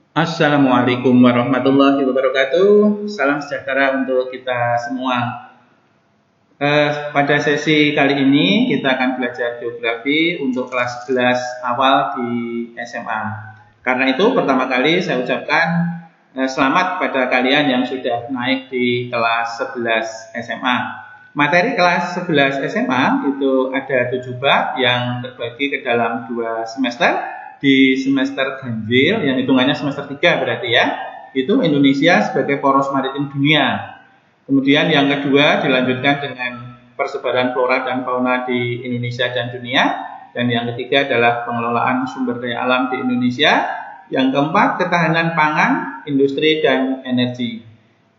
Assalamualaikum warahmatullahi wabarakatuh. Salam sejahtera untuk kita semua. Pada sesi kali ini kita akan belajar geografi untuk kelas 11 awal di SMA. Karena itu pertama kali saya ucapkan selamat pada kalian yang sudah naik di kelas 11 SMA. Materi kelas 11 SMA itu ada 7 bab yang terbagi ke dalam 2 semester. Di semester ganjil yang hitungannya semester 3 berarti ya, itu Indonesia sebagai poros maritim dunia. Kemudian yang kedua dilanjutkan dengan persebaran flora dan fauna di Indonesia dan dunia. Dan yang ketiga adalah pengelolaan sumber daya alam di Indonesia. Yang keempat ketahanan pangan, industri dan energi.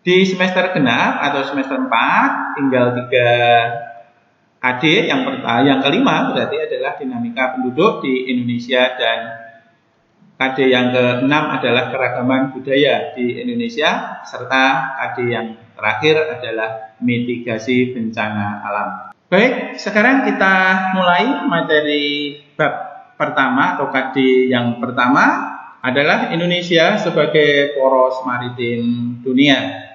Di semester genap atau semester 4 tinggal 3 AD yang kelima berarti adalah dinamika penduduk di Indonesia, dan KD yang keenam adalah keragaman budaya di Indonesia, serta KD yang terakhir adalah mitigasi bencana alam. Baik, sekarang kita mulai materi bab pertama atau KD yang pertama adalah Indonesia sebagai poros maritim dunia.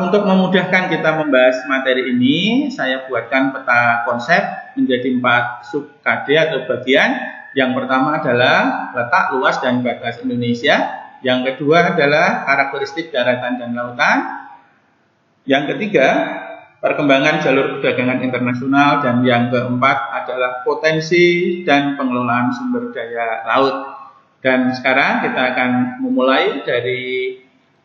Untuk memudahkan kita membahas materi ini, saya buatkan peta konsep menjadi 4 sub KD atau bagian. Yang pertama adalah letak, luas, dan batas Indonesia. Yang kedua adalah karakteristik daratan dan lautan. Yang ketiga, perkembangan jalur perdagangan internasional. Dan yang keempat adalah potensi dan pengelolaan sumber daya laut. Dan sekarang kita akan memulai dari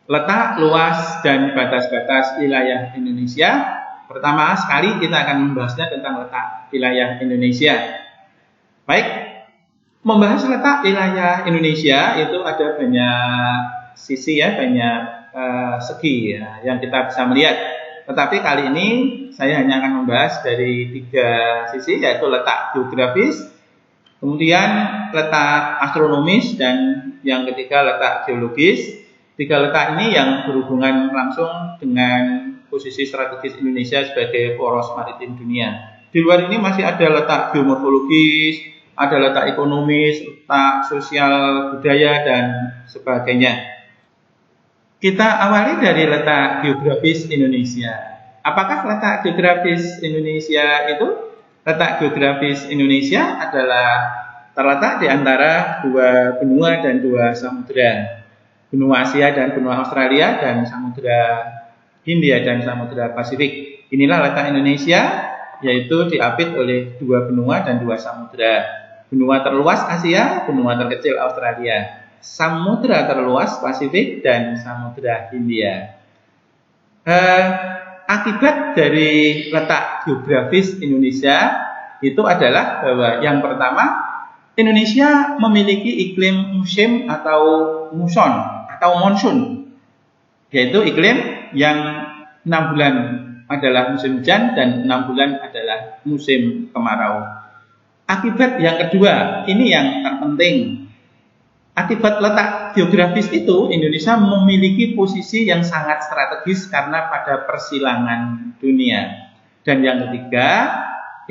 letak, luas, dan batas-batas wilayah Indonesia. Pertama sekali kita akan membahasnya tentang letak wilayah Indonesia. Baik, membahas letak wilayah Indonesia itu ada banyak sisi ya, banyak segi ya, yang kita bisa melihat. Tetapi kali ini saya hanya akan membahas dari 3 sisi, yaitu letak geografis, kemudian letak astronomis, dan yang ketiga letak geologis. 3 letak ini yang berhubungan langsung dengan posisi strategis Indonesia sebagai poros maritim dunia. Di luar ini masih ada letak geomorfologis, ada letak ekonomis, letak sosial, budaya, dan sebagainya. Kita awali dari letak geografis Indonesia. Apakah letak geografis Indonesia itu? Letak geografis Indonesia adalah terletak di antara 2 benua dan 2 samudera. Benua Asia dan benua Australia, dan Samudra Hindia dan Samudra Pasifik. Inilah letak Indonesia, yaitu diapit oleh 2 benua dan 2 samudra. Benua terluas Asia, benua terkecil Australia. Samudra terluas Pasifik dan Samudra Hindia. Akibat dari letak geografis Indonesia itu adalah bahwa yang pertama, Indonesia memiliki iklim musim atau muson atau monsun, yaitu iklim yang 6 bulan adalah musim hujan dan 6 bulan adalah musim kemarau. Akibat yang kedua, ini yang terpenting. Akibat letak geografis itu, Indonesia memiliki posisi yang sangat strategis karena pada persilangan dunia. Dan yang ketiga,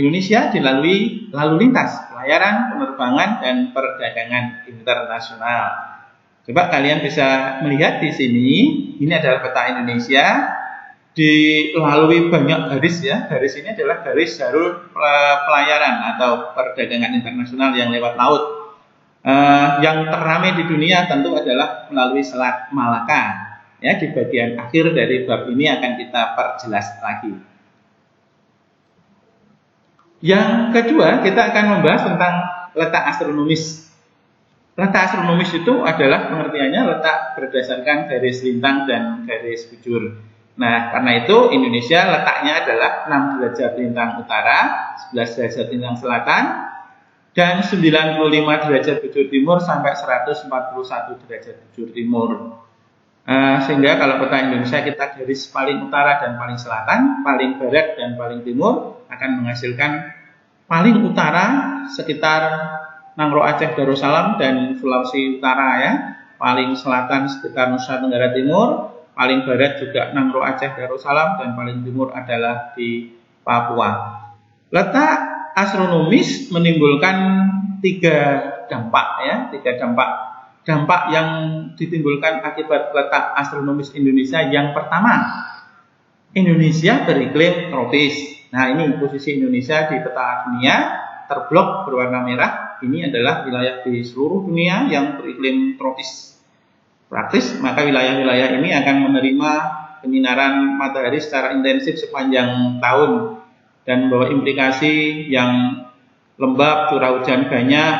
Indonesia dilalui lalu lintas, pelayaran, penerbangan, dan perdagangan internasional. Coba kalian bisa melihat di sini, ini adalah peta Indonesia, dilalui banyak garis ya. Garis ini adalah garis jalur pelayaran atau perdagangan internasional yang lewat laut. Yang terramai di dunia tentu adalah melalui Selat Malaka. Ya, di bagian akhir dari bab ini akan kita perjelas lagi. Yang kedua, kita akan membahas tentang letak astronomis. Letak astronomis itu adalah pengertiannya letak berdasarkan garis lintang dan garis bujur. Nah, karena itu Indonesia letaknya adalah 6 derajat lintang utara, 11 derajat lintang selatan, dan 95 derajat bujur timur sampai 141 derajat bujur timur. Sehingga kalau peta Indonesia kita garis paling utara dan paling selatan, paling barat dan paling timur akan menghasilkan paling utara sekitar Nangro Aceh Darussalam dan Sulawesi Utara ya. Paling selatan sekitar Nusa Tenggara Timur, paling barat juga Nangro Aceh Darussalam, dan paling timur adalah di Papua. Letak astronomis menimbulkan 3 dampak ya, 3 dampak. dampak yang ditimbulkan akibat letak astronomis Indonesia. Yang pertama, Indonesia beriklim tropis. Nah, ini posisi Indonesia di peta dunia terblok berwarna merah. Ini adalah wilayah di seluruh dunia yang beriklim tropis. Praktis, maka wilayah-wilayah ini akan menerima penyinaran matahari secara intensif sepanjang tahun dan membawa implikasi yang lembab, curah hujan banyak,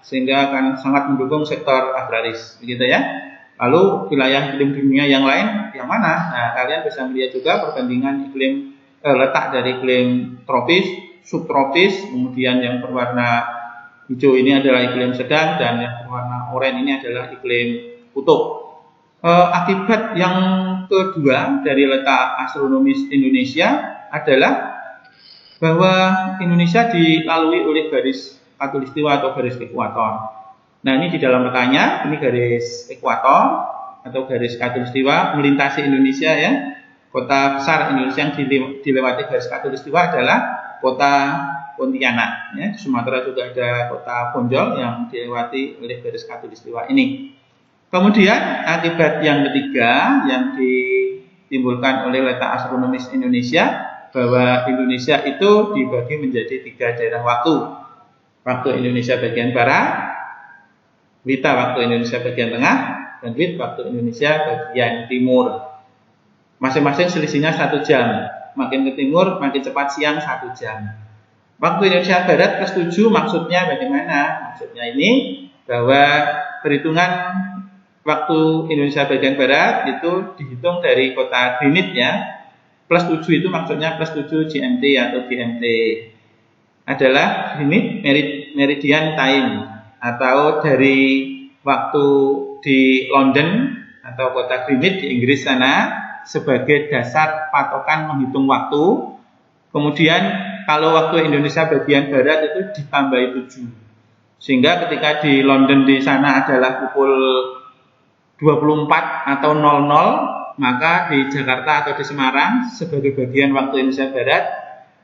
sehingga akan sangat mendukung sektor agraris, begitu ya. Lalu wilayah iklim dunia yang lain yang mana? Nah, kalian bisa melihat juga perbandingan iklim letak dari iklim tropis, subtropis, kemudian yang berwarna hijau ini adalah iklim sedang dan yang berwarna oranye ini adalah iklim kutub. Akibat yang kedua dari letak astronomis Indonesia adalah bahwa Indonesia dilalui oleh garis khatulistiwa atau garis ekuator. Nah, ini di dalam petanya, ini garis ekuator atau garis khatulistiwa melintasi Indonesia ya. Kota besar Indonesia yang dilewati garis khatulistiwa adalah kota Pontianak. Ya. Di Sumatera juga ada kota Bonjol yang dilewati oleh garis khatulistiwa ini. Kemudian akibat yang ketiga yang ditimbulkan oleh letak astronomis Indonesia, bahwa Indonesia itu dibagi menjadi 3 daerah waktu. Waktu Indonesia bagian barat, WITA waktu Indonesia bagian tengah, dan WIT waktu Indonesia bagian timur. Masing-masing selisihnya 1 jam. Makin ke timur, makin cepat siang 1 jam. Waktu Indonesia barat plus 7 maksudnya bagaimana? Maksudnya ini bahwa perhitungan waktu Indonesia bagian barat itu dihitung dari kota Greenwich ya. Plus 7 itu maksudnya plus 7 GMT atau GMT adalah Greenwich Meridian Time, atau dari waktu di London atau kota Greenwich di Inggris sana sebagai dasar patokan menghitung waktu. Kemudian kalau waktu Indonesia bagian barat itu ditambahi 7. Sehingga ketika di London di sana adalah pukul 24 atau 00, maka di Jakarta atau di Semarang sebagai bagian waktu Indonesia Barat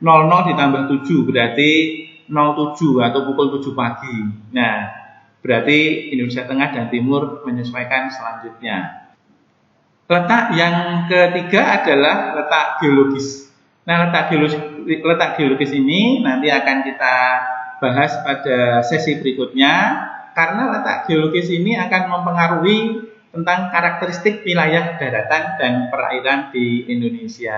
00 ditambah 7 berarti 07 atau pukul 7 pagi. Nah, berarti Indonesia Tengah dan Timur menyesuaikan selanjutnya. Letak yang ketiga adalah letak geologis. Nah, letak geologis ini nanti akan kita bahas pada sesi berikutnya, karena letak geologis ini akan mempengaruhi tentang karakteristik wilayah daratan dan perairan di Indonesia.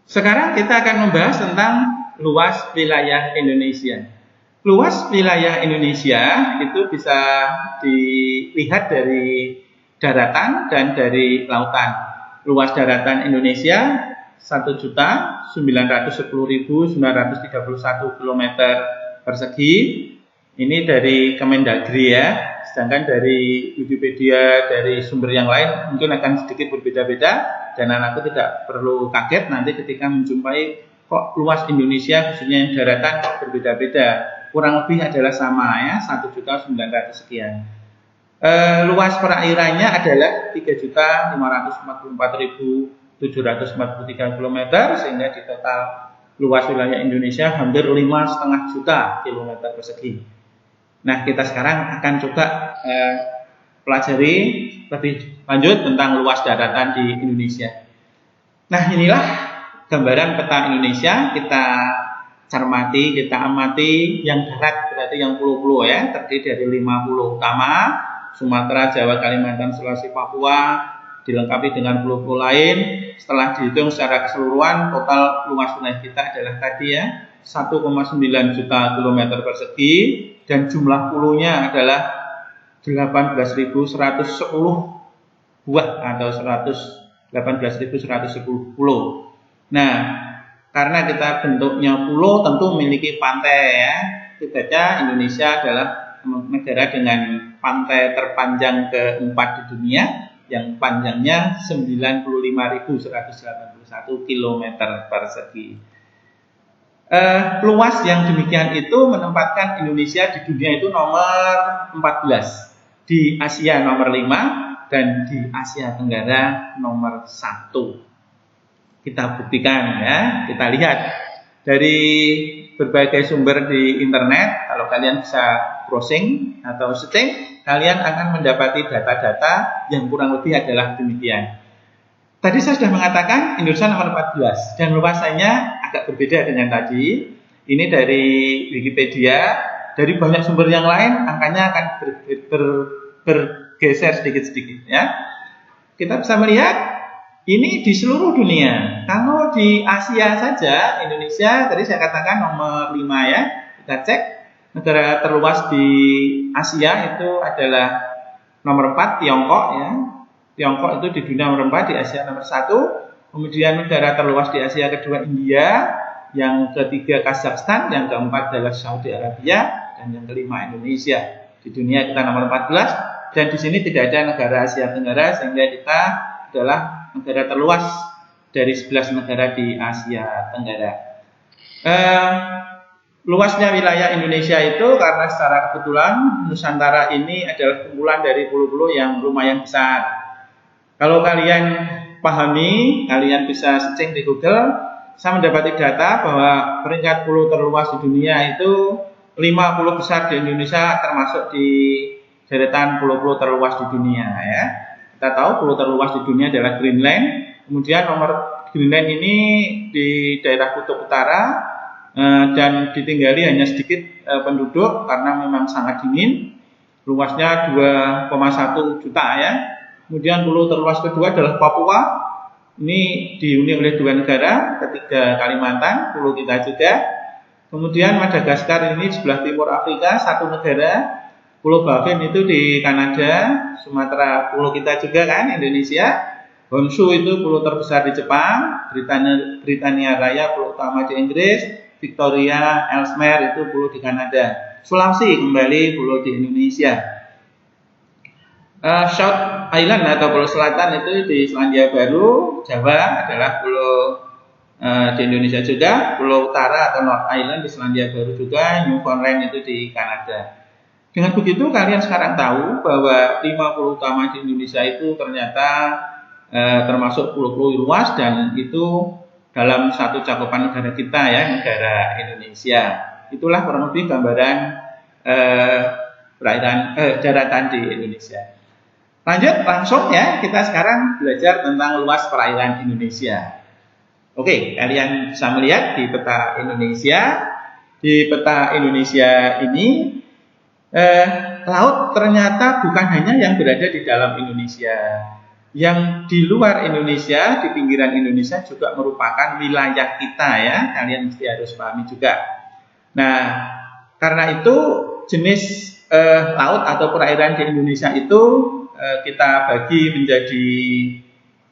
Sekarang kita akan membahas tentang luas wilayah Indonesia. Luas wilayah Indonesia itu bisa dilihat dari daratan dan dari lautan. Luas daratan Indonesia 1.910.931 km persegi. Ini dari Kemendagri ya. Sedangkan dari Wikipedia, dari sumber yang lain mungkin akan sedikit berbeda-beda, dan anakku tidak perlu kaget nanti ketika menjumpai kok luas Indonesia khususnya yang daratan kok berbeda-beda. Kurang lebih adalah sama ya, 1.900 sekian. Luas perairannya adalah 3.544.743 km, sehingga di total luas wilayah Indonesia hampir 5,5 juta kilometer persegi. Nah, kita sekarang akan coba pelajari lebih lanjut tentang luas daratan di Indonesia. Nah, inilah gambaran peta Indonesia. Kita cermati, kita amati. Yang darat berarti yang pulau-pulau ya, terdiri dari 5 pulau utama, Sumatera, Jawa, Kalimantan, Sulawesi, Papua, dilengkapi dengan pulau-pulau lain. Setelah dihitung secara keseluruhan, total luas wilayah kita adalah tadi ya 1,9 juta kilometer persegi, dan jumlah pulaunya adalah 18.110 buah atau 18.110 pulau. Nah, karena kita bentuknya pulau tentu memiliki pantai ya. Akibatnya Indonesia adalah negara dengan pantai terpanjang keempat di dunia, yang panjangnya 95.181 km persegi. Luas yang demikian itu menempatkan Indonesia di dunia itu nomor 14, di Asia nomor 5, dan di Asia Tenggara nomor 1. Kita buktikan ya, kita lihat dari berbagai sumber di internet. Kalau kalian bisa browsing atau searching, kalian akan mendapati data-data yang kurang lebih adalah demikian. Tadi saya sudah mengatakan Indonesia nomor 14 dan luasannya agak berbeda dengan tadi. Ini dari Wikipedia, dari banyak sumber yang lain angkanya akan bergeser sedikit-sedikit ya. Kita bisa melihat ini di seluruh dunia. Kalau di Asia saja, Indonesia tadi saya katakan nomor 5 ya. Kita cek negara terluas di Asia itu adalah nomor 4 Tiongkok ya. Tiongkok itu di dunia nomor 4, di Asia nomor 1. Kemudian negara terluas di Asia kedua India, yang ketiga Kazakhstan, yang keempat adalah Saudi Arabia, dan yang kelima Indonesia. Di dunia kita nomor 14, dan di sini tidak ada negara Asia Tenggara, sehingga kita adalah negara terluas dari 11 negara di Asia Tenggara. Luasnya wilayah Indonesia itu karena secara kebetulan Nusantara ini adalah kumpulan dari pulau-pulau yang lumayan besar. Kalau kalian pahami, kalian bisa searching di Google, saya mendapati data bahwa peringkat pulau terluas di dunia itu 50 besar di Indonesia termasuk di deretan pulau-pulau terluas di dunia ya. Kita tahu pulau terluas di dunia adalah Greenland. Kemudian nomor Greenland ini di daerah kutub utara dan ditinggali hanya sedikit penduduk karena memang sangat dingin. Luasnya 2,1 juta ya. Kemudian pulau terluas kedua adalah Papua. Ini dihuni oleh 2 negara, ketiga Kalimantan, pulau kita juga. Kemudian Madagaskar ini sebelah timur Afrika, 1 negara. Pulau Baffin itu di Kanada, Sumatera pulau kita juga kan, Indonesia. Honshu itu pulau terbesar di Jepang, Britania Raya pulau utama di Inggris, Victoria, Ellesmere itu pulau di Kanada. Sulawesi kembali pulau di Indonesia. South Island atau Pulau Selatan itu di Selandia Baru, Jawa adalah pulau di Indonesia juga, Pulau Utara atau North Island di Selandia Baru juga, Newfoundland itu di Kanada. Dengan begitu kalian sekarang tahu bahwa 5 pulau utama di Indonesia itu ternyata termasuk pulau-pulau luas dan itu dalam satu cakupan negara kita ya, negara Indonesia. Itulah kurang lebih gambaran daratan di Indonesia. Lanjut langsung ya, kita sekarang belajar tentang luas perairan Indonesia. Oke, kalian bisa melihat di peta Indonesia. Di peta Indonesia ini, laut ternyata bukan hanya yang berada di dalam Indonesia. Yang di luar Indonesia, di pinggiran Indonesia juga merupakan wilayah kita ya. Kalian mesti harus pahami juga. Nah, karena itu jenis laut atau perairan di Indonesia itu kita bagi menjadi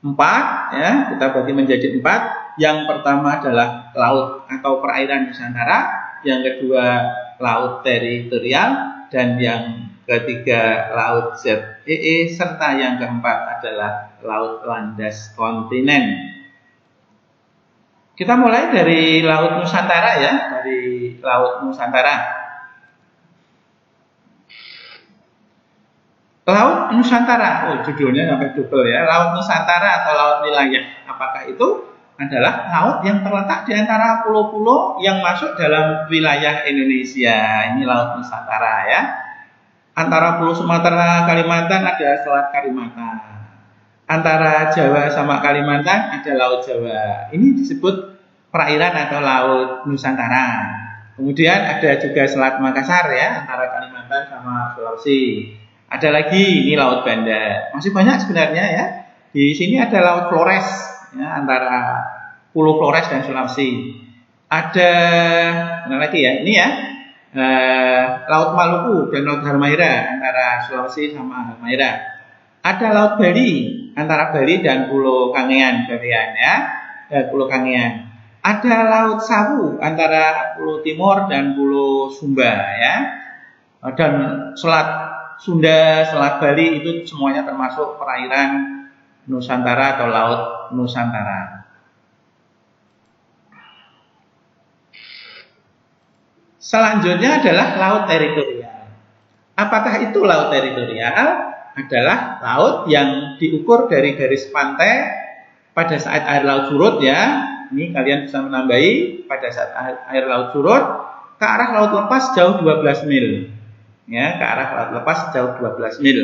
4 ya, kita bagi menjadi 4. Yang pertama adalah laut atau perairan Nusantara, yang kedua laut teritorial, dan yang ketiga laut ZEE, serta yang keempat adalah laut landas kontinen. Kita mulai dari laut Nusantara ya, dari laut Nusantara. Laut Nusantara, judulnya sampai double ya, Laut Nusantara atau Laut Wilayah. Apakah itu adalah laut yang terletak di antara pulau-pulau yang masuk dalam wilayah Indonesia. Ini Laut Nusantara ya. Antara Pulau Sumatera, Kalimantan ada Selat Kalimantan. Antara Jawa sama Kalimantan ada Laut Jawa. Ini disebut perairan atau Laut Nusantara. Kemudian ada juga Selat Makassar ya, antara Kalimantan sama Sulawesi. Ada lagi ini Laut Banda. Masih banyak sebenarnya ya. Di sini ada Laut Flores ya, antara Pulau Flores dan Sulawesi. Ada mana lagi ya? Ini ya. Laut Maluku dan Laut Halmahera antara Sulawesi sama Halmahera. Ada Laut Bali antara Bali dan Pulau Kangean ya. Pulau Kangean. Ada Laut Sawu antara Pulau Timur dan Pulau Sumba ya. Dan Selat Sunda, Selat Bali itu semuanya termasuk perairan Nusantara atau Laut Nusantara. Selanjutnya adalah laut teritorial. Apakah itu laut teritorial? Adalah laut yang diukur dari garis pantai pada saat air laut surut ya, Ini kalian bisa menambahi pada saat air laut surut ke arah laut lepas jauh 12 mil. Ya, ke arah laut lepas jauh 12 mil.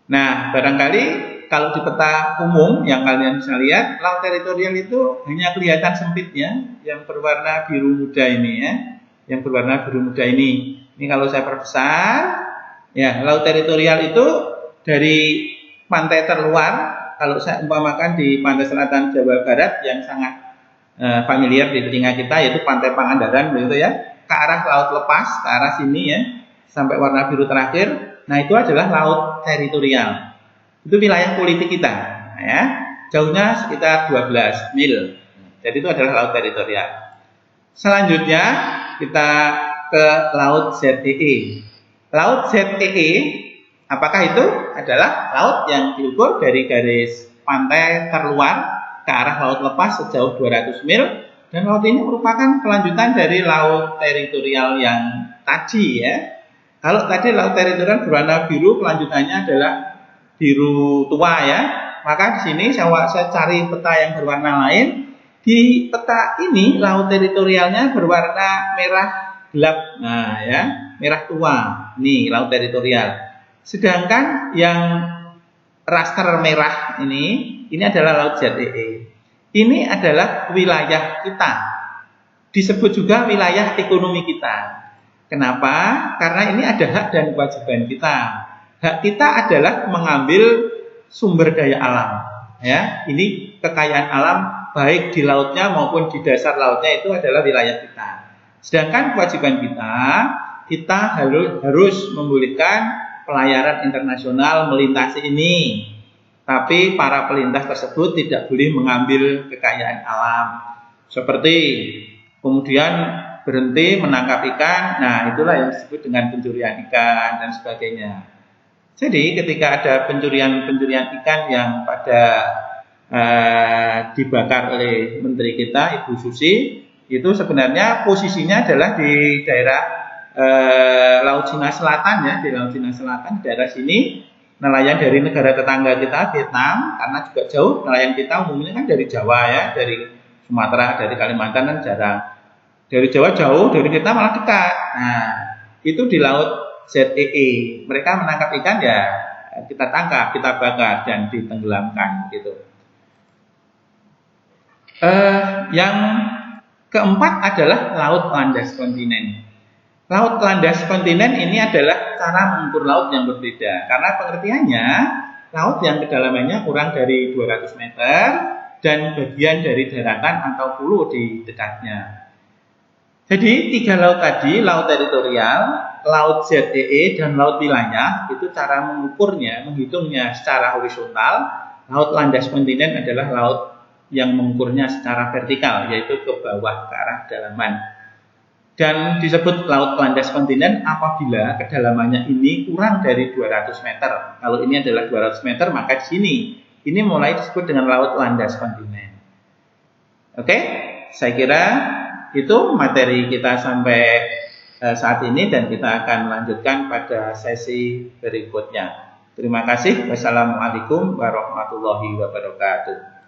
Nah, barangkali kalau di peta umum yang kalian bisa lihat, laut teritorial itu hanya kelihatan sempitnya, yang berwarna biru muda ini ya. Yang berwarna biru muda ini. Ini kalau saya perbesar, ya, laut teritorial itu dari pantai terluar, kalau saya umpamakan di pantai selatan Jawa Barat yang sangat familiar di telinga kita, yaitu pantai Pangandaran begitu ya, ke arah laut lepas, ke arah sini ya, sampai warna biru terakhir. Nah, itu adalah laut teritorial. Itu wilayah politik kita, ya. Jauhnya sekitar 12 mil. Jadi itu adalah laut teritorial. Selanjutnya kita ke laut ZEE. Laut ZEE, apakah itu? Adalah laut yang diukur dari garis pantai terluar ke arah laut lepas sejauh 200 mil. Dan laut ini merupakan kelanjutan dari laut teritorial yang tadi ya. Kalau tadi laut teritorial berwarna biru, kelanjutannya adalah biru tua ya. Maka di sini saya cari peta yang berwarna lain. Di peta ini laut teritorialnya berwarna merah gelap. Nah ya, merah tua. Nih laut teritorial. Sedangkan yang raster merah ini adalah laut ZEE. Ini adalah wilayah kita. Disebut juga wilayah ekonomi kita. Kenapa? Karena ini ada hak dan kewajiban kita. Hak kita adalah mengambil sumber daya alam. Ya, ini kekayaan alam baik di lautnya maupun di dasar lautnya itu adalah wilayah kita. Sedangkan kewajiban kita harus membolehkan pelayaran internasional melintasi ini. Tapi para pelintas tersebut tidak boleh mengambil kekayaan alam. Seperti kemudian berhenti menangkap ikan, nah itulah yang disebut dengan pencurian ikan dan sebagainya. Jadi ketika ada pencurian ikan yang dibakar oleh Menteri kita, Ibu Susi, itu sebenarnya posisinya adalah di daerah Laut Cina Selatan ya, di Laut Cina Selatan, di daerah sini. Nelayan dari negara tetangga kita, Vietnam, karena juga jauh, nelayan kita umumnya kan dari Jawa ya, dari Sumatera, dari Kalimantan kan jarang. Dari Jawa jauh, dari Vietnam malah dekat. Nah, itu di laut ZEE. Mereka menangkap ikan ya, kita tangkap, kita bakar dan ditenggelamkan gitu. Yang keempat adalah laut landas kontinen. Laut landas kontinen ini adalah cara mengukur laut yang berbeda. Karena pengertiannya, laut yang kedalamannya kurang dari 200 meter dan bagian dari daratan atau pulau di dekatnya. Jadi 3 laut tadi, laut teritorial, laut ZEE, dan laut wilayah, itu cara mengukurnya, menghitungnya secara horizontal. Laut landas kontinen adalah laut yang mengukurnya secara vertikal, yaitu ke bawah ke arah dalaman. Dan disebut laut landas kontinen apabila kedalamannya ini kurang dari 200 meter. Kalau ini adalah 200 meter, maka di sini ini mulai disebut dengan laut landas kontinen. Oke, saya kira itu materi kita sampai saat ini dan kita akan lanjutkan pada sesi berikutnya. Terima kasih. Wassalamualaikum warahmatullahi wabarakatuh.